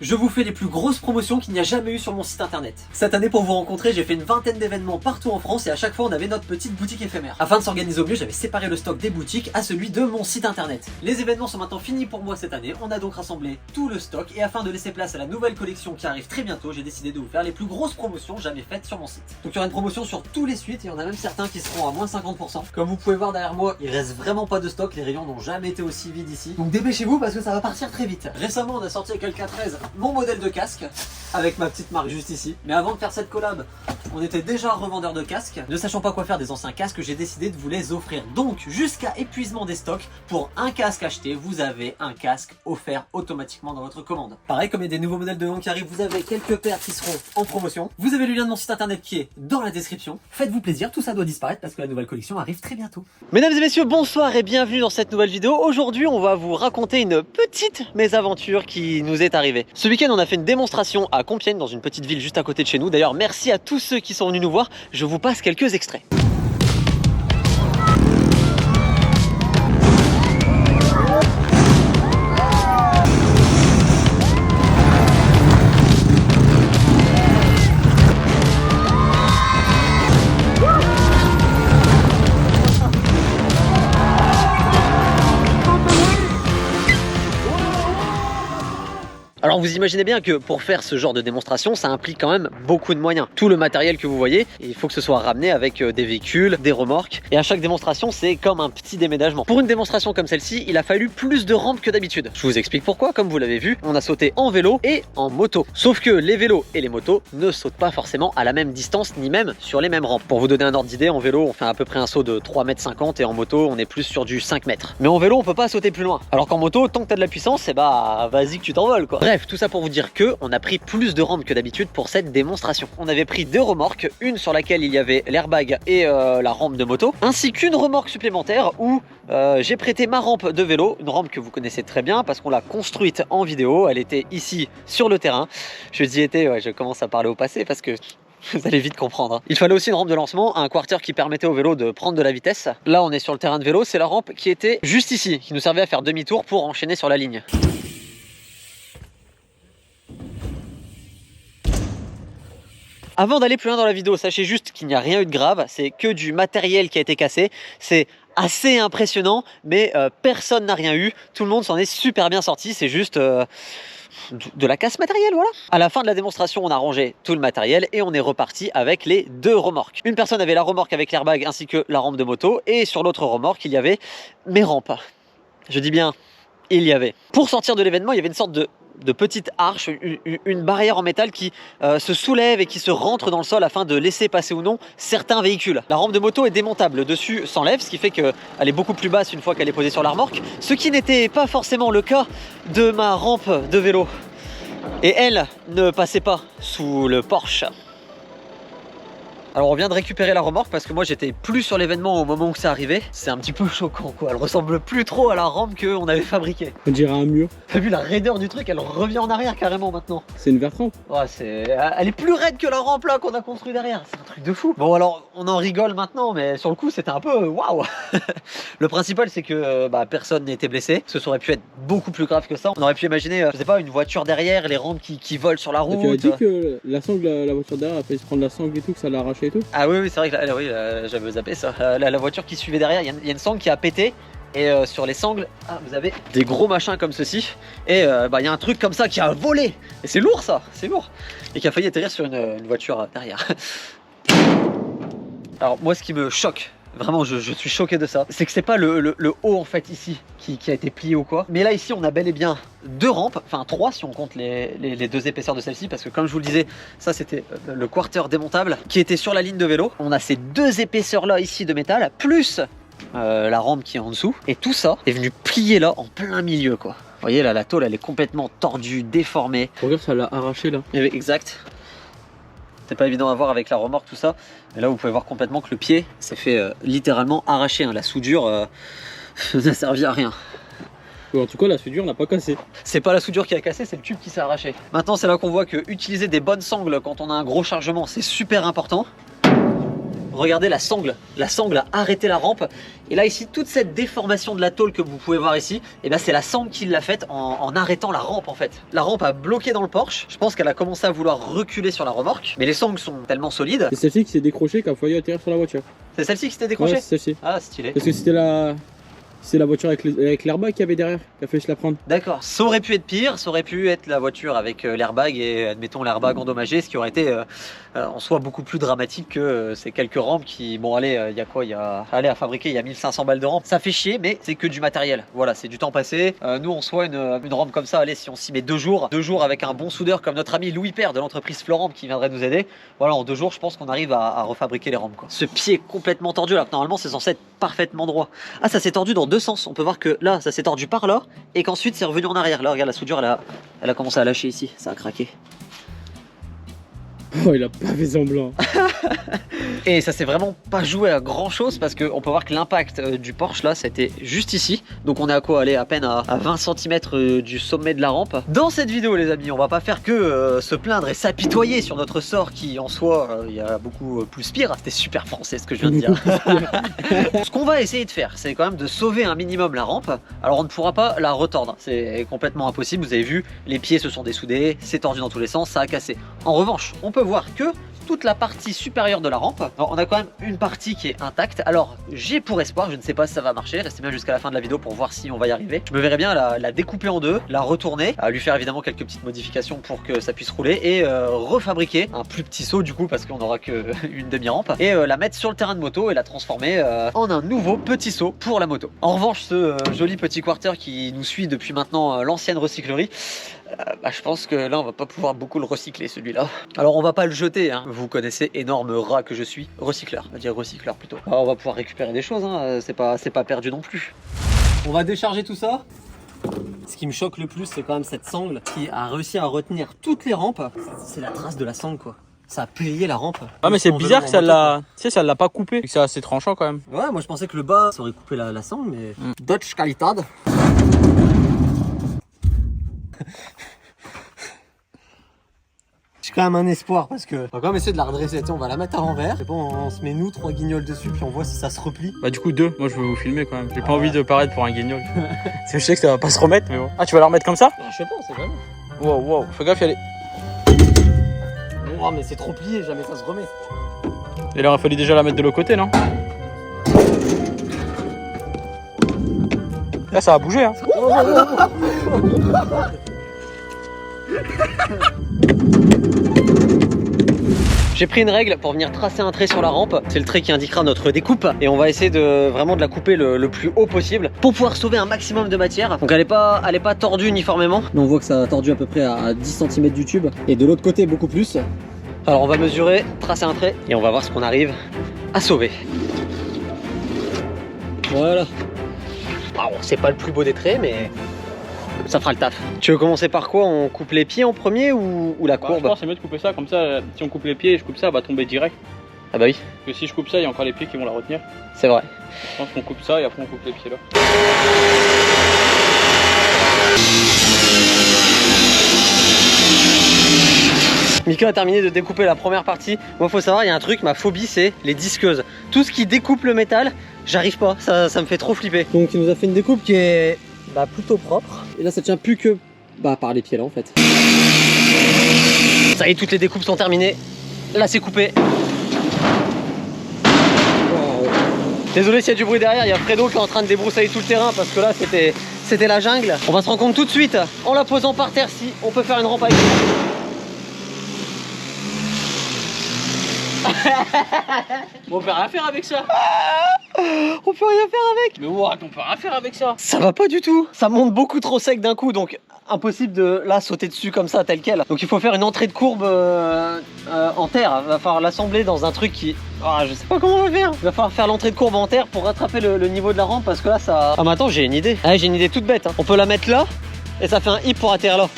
Je vous fais les plus grosses promotions qu'il n'y a jamais eu sur mon site internet. Cette année, pour vous rencontrer, j'ai fait une vingtaine d'événements partout en France et à chaque fois on avait notre petite boutique éphémère. Afin de s'organiser au mieux, j'avais séparé le stock des boutiques à celui de mon site internet. Les événements sont maintenant finis pour moi cette année, on a donc rassemblé tout le stock et afin de laisser place à la nouvelle collection qui arrive très bientôt, j'ai décidé de vous faire les plus grosses promotions jamais faites sur mon site. Donc il y aura une promotion sur tous les suites et il y en a même certains qui seront à moins 50%. Comme vous pouvez voir derrière moi, il reste vraiment pas de stock, les rayons n'ont jamais été aussi vides ici. Donc dépêchez-vous parce que ça va partir très vite. Récemment, on a sorti avec le K13 mon modèle de casque avec ma petite marque juste ici. Mais avant de faire cette collab, on était déjà revendeur de casques. Ne sachant pas quoi faire des anciens casques, j'ai décidé de vous les offrir. Donc jusqu'à épuisement des stocks, pour un casque acheté, vous avez un casque offert automatiquement dans votre commande. Pareil, comme il y a des nouveaux modèles de Long qui arrivent, vous avez quelques paires qui seront en promotion. Vous avez le lien de mon site internet qui est dans la description. Faites-vous plaisir, tout ça doit disparaître parce que la nouvelle collection arrive très bientôt. Mesdames et messieurs, bonsoir et bienvenue dans cette nouvelle vidéo. Aujourd'hui, on va vous raconter une petite mésaventure qui nous est arrivée. Ce week-end, on a fait une démonstration à Compiègne, dans une petite ville juste à côté de chez nous. D'ailleurs, merci à tous ceux qui sont venus nous voir. Je vous passe quelques extraits. Alors vous imaginez bien que pour faire ce genre de démonstration, ça implique quand même beaucoup de moyens. Tout le matériel que vous voyez, il faut que ce soit ramené avec des véhicules, des remorques. Et à chaque démonstration, c'est comme un petit déménagement. Pour une démonstration comme celle-ci, il a fallu plus de rampes que d'habitude. Je vous explique pourquoi. Comme vous l'avez vu, on a sauté en vélo et en moto. Sauf que les vélos et les motos ne sautent pas forcément à la même distance, ni même sur les mêmes rampes. Pour vous donner un ordre d'idée, en vélo, on fait à peu près un saut de 3,50 m et en moto, on est plus sur du 5 mètres. Mais en vélo, on peut pas sauter plus loin. Alors qu'en moto, tant que t'as de la puissance, et bah vas-y que tu t'envoles quoi. Bref, tout ça pour vous dire que on a pris plus de rampes que d'habitude pour cette démonstration. On avait pris deux remorques, une sur laquelle il y avait l'airbag et la rampe de moto, ainsi qu'une remorque supplémentaire où j'ai prêté ma rampe de vélo, une rampe que vous connaissez très bien parce qu'on l'a construite en vidéo. Elle était ici sur le terrain. Je dis était, ouais, je commence à parler au passé parce que vous allez vite comprendre. Il fallait aussi une rampe de lancement, un quarter qui permettait au vélo de prendre de la vitesse. Là, on est sur le terrain de vélo, c'est la rampe qui était juste ici, qui nous servait à faire demi-tour pour enchaîner sur la ligne. Avant d'aller plus loin dans la vidéo, sachez juste qu'il n'y a rien eu de grave, c'est que du matériel qui a été cassé. C'est assez impressionnant, mais personne n'a rien eu. Tout le monde s'en est super bien sorti, c'est juste de la casse matérielle, voilà. À la fin de la démonstration, on a rangé tout le matériel et on est reparti avec les deux remorques. Une personne avait la remorque avec l'airbag ainsi que la rampe de moto, et sur l'autre remorque, il y avait mes rampes. Je dis bien, il y avait. Pour sortir de l'événement, il y avait une sorte de petite arche, une barrière en métal qui se soulève et qui se rentre dans le sol afin de laisser passer ou non certains véhicules. La rampe de moto est démontable, le dessus s'enlève, ce qui fait qu'elle est beaucoup plus basse une fois qu'elle est posée sur la remorque, ce qui n'était pas forcément le cas de ma rampe de vélo. Et elle ne passait pas sous le Porsche. Alors on vient de récupérer la remorque parce que moi j'étais plus sur l'événement au moment où ça arrivait. C'est un petit peu choquant quoi, elle ressemble plus trop à la rampe qu'on avait fabriquée. On dirait un mur. T'as vu la raideur du truc, elle revient en arrière carrément maintenant. C'est une verte rampe. Ouais, elle est plus raide que la rampe là qu'on a construit derrière, c'est un truc de fou. Bon alors on en rigole maintenant, mais sur le coup c'était un peu waouh. Le principal c'est que personne n'a été blessé, ça aurait pu être beaucoup plus grave que ça. On aurait pu imaginer, je sais pas, une voiture derrière, les rampes qui volent sur la route. Tu as dit que la sangle, la voiture derrière a failli se prendre la sangle et tout, que ça l'a arraché et tout. Ah oui, c'est vrai que j'avais zappé ça. La voiture qui suivait derrière, il y a une sangle qui a pété. Et sur les sangles, vous avez des gros machins comme ceci. Et il y a un truc comme ça qui a volé. Et c'est lourd ça, c'est lourd. Et qui a failli atterrir sur une voiture derrière. Alors moi ce qui me choque, vraiment je suis choqué de ça, c'est que c'est pas le haut en fait ici qui a été plié ou quoi. Mais là ici on a bel et bien deux rampes, enfin trois si on compte les deux épaisseurs de celle-ci, parce que comme je vous le disais, ça c'était le quarter démontable qui était sur la ligne de vélo. On a ces deux épaisseurs là ici de métal, plus la rampe qui est en dessous, et tout ça est venu plier là en plein milieu quoi. Vous voyez là, la tôle elle est complètement tordue, déformée. Regarde, ça l'a arraché là. Exact. C'est pas évident à voir avec la remorque tout ça, mais là vous pouvez voir complètement que le pied s'est fait littéralement arracher, hein. La soudure n'a servi à rien. En tout cas la soudure n'a pas cassé. C'est pas la soudure qui a cassé, c'est le tube qui s'est arraché. Maintenant c'est là qu'on voit que utiliser des bonnes sangles quand on a un gros chargement c'est super important. regardez la sangle a arrêté la rampe. Et là ici, toute cette déformation de la tôle que vous pouvez voir ici, et ben c'est la sangle qui l'a faite en arrêtant la rampe en fait. La rampe a bloqué dans le Porsche, je pense qu'elle a commencé à vouloir reculer sur la remorque, mais les sangles sont tellement solides. C'est celle-ci qui s'est décrochée, qui a failli atterrir sur la voiture. C'est celle-ci qui s'était décrochée? Ouais, c'est celle-ci. Ah, stylé. Parce que c'était la voiture avec l'airbag qu'il y avait derrière, qui a failli se la prendre. D'accord, ça aurait pu être pire, ça aurait pu être la voiture avec l'airbag et admettons l'airbag endommagé, ce qui aurait été en soi beaucoup plus dramatique que ces quelques rampes qui, bon allez, il y a quoi, à fabriquer, il y a 1500 balles de rampe. Ça fait chier, mais c'est que du matériel, voilà, c'est du temps passé. Nous en soi, une rampe comme ça, allez, si on s'y met 2 jours avec un bon soudeur comme notre ami Louis Père de l'entreprise Florent qui viendrait nous aider, voilà, en 2 jours, je pense qu'on arrive à refabriquer les rampes, quoi. Ce pied est complètement tordu, alors que normalement c'est censé être parfaitement droit. Ah, ça s'est tordu dans 2 sens, on peut voir que là, ça s'est tordu par là, et qu'ensuite c'est revenu en arrière. Là, regarde, la soudure, elle a commencé à lâcher ici, ça a craqué. Oh, il a pas fait semblant. Et ça s'est vraiment pas joué à grand chose parce qu'on peut voir que l'impact du Porsche là, c'était juste ici. Donc on est à quoi, aller à peine à 20 cm du sommet de la rampe. Dans cette vidéo les amis, on va pas faire que se plaindre et s'apitoyer sur notre sort qui en soi, il y a beaucoup plus pire. C'était super français ce que je viens de dire. Ce qu'on va essayer de faire, c'est quand même de sauver un minimum la rampe. Alors on ne pourra pas la retordre, c'est complètement impossible. Vous avez vu, les pieds se sont dessoudés, c'est tordu dans tous les sens, ça a cassé. En revanche, on peut voir que toute la partie supérieure de la rampe, alors, on a quand même une partie qui est intacte. Alors j'ai pour espoir, je ne sais pas si ça va marcher, restez bien jusqu'à la fin de la vidéo pour voir si on va y arriver. Je me verrais bien la découper en 2, la retourner, lui faire évidemment quelques petites modifications pour que ça puisse rouler et refabriquer un plus petit saut du coup parce qu'on n'aura qu'une demi-rampe et la mettre sur le terrain de moto et la transformer en un nouveau petit saut pour la moto. En revanche, ce joli petit quarter qui nous suit depuis maintenant l'ancienne recyclerie, je pense que là on va pas pouvoir beaucoup le recycler celui-là. Alors on va pas le jeter, hein. Vous connaissez, énorme rat que je suis, recycleur, on va dire recycleur plutôt. Alors, on va pouvoir récupérer des choses, hein. C'est pas perdu non plus. On va décharger tout ça. Ce qui me choque le plus, c'est quand même cette sangle qui a réussi à retenir toutes les rampes. C'est la trace de la sangle quoi. Ça a plié la rampe. Ah mais c'est bizarre que ça l'a pas coupé. C'est assez tranchant quand même. Ouais, moi je pensais que le bas ça aurait coupé la sangle, mais Dutch Qualitad. J'ai quand même un espoir parce que on va quand même essayer de la redresser. On va la mettre à l'envers. Bon, on se met nous 3 guignols dessus puis on voit si ça se replie. Bah du coup 2. Moi je veux vous filmer quand même. J'ai pas envie de paraître pour un guignol. Parce que je sais que ça va pas se remettre mais bon. Ah tu vas la remettre comme ça? Je sais pas, c'est vraiment. Wow, fais gaffe, elle est. Oh mais c'est trop plié, jamais ça se remet. Et il aurait fallu déjà la mettre de l'autre côté, non? Là ça a bougé hein. J'ai pris une règle pour venir tracer un trait sur la rampe. C'est le trait qui indiquera notre découpe. Et on va essayer vraiment de la couper le plus haut possible pour pouvoir sauver un maximum de matière. Donc elle est pas tordue uniformément. Mais on voit que ça a tordu à peu près à 10 cm du tube. Et de l'autre côté beaucoup plus. Alors on va mesurer, tracer un trait et on va voir ce qu'on arrive à sauver. Voilà. Alors c'est pas le plus beau des traits mais ça fera le taf. Tu veux commencer par quoi? On coupe les pieds en premier ou la courbe? Je pense que c'est mieux de couper ça, comme ça si on coupe les pieds et je coupe ça, elle va tomber direct. Ah bah oui. Parce que si je coupe ça, il y a encore les pieds qui vont la retenir. C'est vrai. Je pense qu'on coupe ça et après on coupe les pieds là. Mika a terminé de découper la première partie. Moi faut savoir, il y a un truc, ma phobie c'est les disqueuses. Tout ce qui découpe le métal, j'arrive pas, ça me fait trop flipper. Donc il nous a fait une découpe qui est plutôt propre. Et là ça tient plus que par les pieds là en fait. Ça y est, toutes les découpes sont terminées. Là c'est coupé. Wow. Désolé s'il y a du bruit derrière, il y a Fredo qui est en train de débroussailler tout le terrain parce que là c'était la jungle. On va se rendre compte tout de suite en la posant par terre si on peut faire une rampe avec. On peut rien faire avec ça. On peut rien faire avec. Mais what, on peut rien faire avec ça. Ça va pas du tout. Ça monte beaucoup trop sec d'un coup, donc impossible de là sauter dessus comme ça tel quel. Donc il faut faire une entrée de courbe en terre. Il va falloir l'assembler dans un truc qui... je sais pas comment on va faire. Il va falloir faire l'entrée de courbe en terre pour rattraper le niveau de la rampe parce que là ça... Ah mais attends, j'ai une idée. Ah, j'ai une idée toute bête. On peut la mettre là et ça fait un hip pour atterrir là.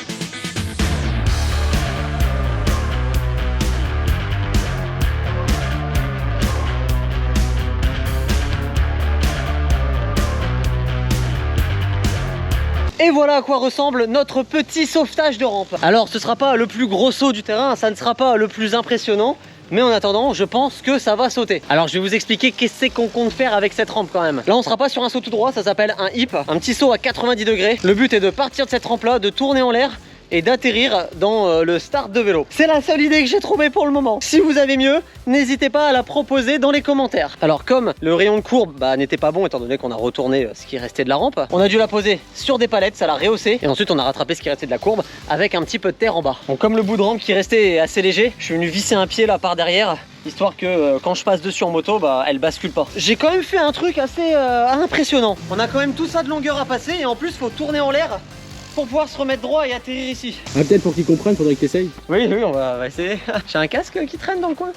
Et voilà à quoi ressemble notre petit sauvetage de rampe. Alors ce sera pas le plus gros saut du terrain, ça ne sera pas le plus impressionnant, Mais en attendant, je pense que ça va sauter. Alors je vais vous expliquer qu'est-ce qu'on compte faire avec cette rampe quand même. Là on sera pas sur un saut tout droit, ça s'appelle un hip, un petit saut à 90 degrés. Le but est de partir de cette rampe là, de tourner en l'air et d'atterrir dans le start de vélo. C'est la seule idée que j'ai trouvée pour le moment. Si vous avez mieux, n'hésitez pas à la proposer dans les commentaires. Alors comme le rayon de courbe n'était pas bon étant donné qu'on a retourné ce qui restait de la rampe, on a dû la poser sur des palettes, ça l'a rehaussé et ensuite on a rattrapé ce qui restait de la courbe avec un petit peu de terre en bas. Donc comme le bout de rampe qui restait est assez léger, je suis venu visser un pied là par derrière, histoire que quand je passe dessus en moto, elle bascule pas. J'ai quand même fait un truc assez impressionnant. On a quand même tout ça de longueur à passer et en plus faut tourner en l'air pour pouvoir se remettre droit et atterrir ici. Ah, peut-être pour qu'ils comprennent, faudrait que t'essayes. Oui, on va essayer. J'ai un casque qui traîne dans le coin.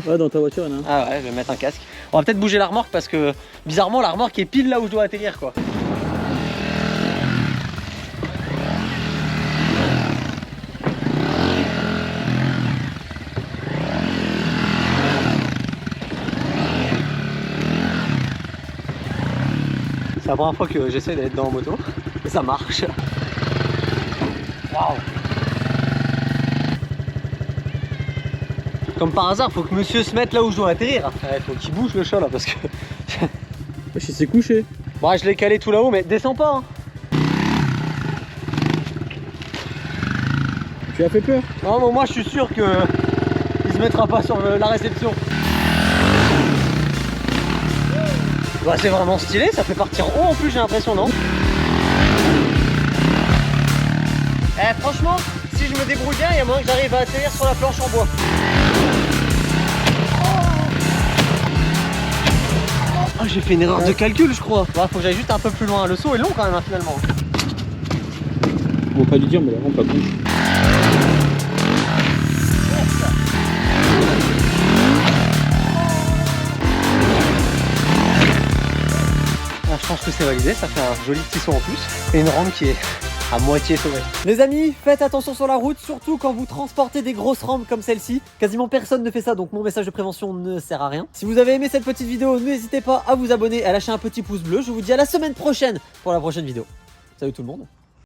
Ouais, dans ta voiture, il y en a un. Ah ouais, je vais mettre un casque. On va peut-être bouger la remorque parce que bizarrement la remorque est pile là où je dois atterrir quoi. C'est la première fois que j'essaie d'être dans la moto et ça marche. Waouh! Comme par hasard, faut que monsieur se mette là où je dois atterrir. Ouais, faut qu'il bouge le chat là parce que. Je s'est couché. Bon, je l'ai calé tout là-haut, mais descends pas. Hein. Tu as fait peur? Non, mais moi je suis sûr que il se mettra pas sur la réception. Bah, c'est vraiment stylé, ça fait partir haut en plus, j'ai l'impression, non? Eh, franchement, si je me débrouille bien, il y a moyen que j'arrive à atterrir sur la planche en bois. Oh, j'ai fait une erreur de calcul, je crois. Bah, faut que j'aille juste un peu plus loin. Le saut est long quand même, finalement. On va pas lui dire, mais la rampe pas con. Ah, je pense que c'est validé, ça fait un joli petit saut en plus. Et une rampe qui est à moitié sauvée. Les amis, faites attention sur la route, surtout quand vous transportez des grosses rampes comme celle-ci. Quasiment personne ne fait ça, donc mon message de prévention ne sert à rien. Si vous avez aimé cette petite vidéo, n'hésitez pas à vous abonner, à lâcher un petit pouce bleu. Je vous dis à la semaine prochaine pour la prochaine vidéo. Salut tout le monde.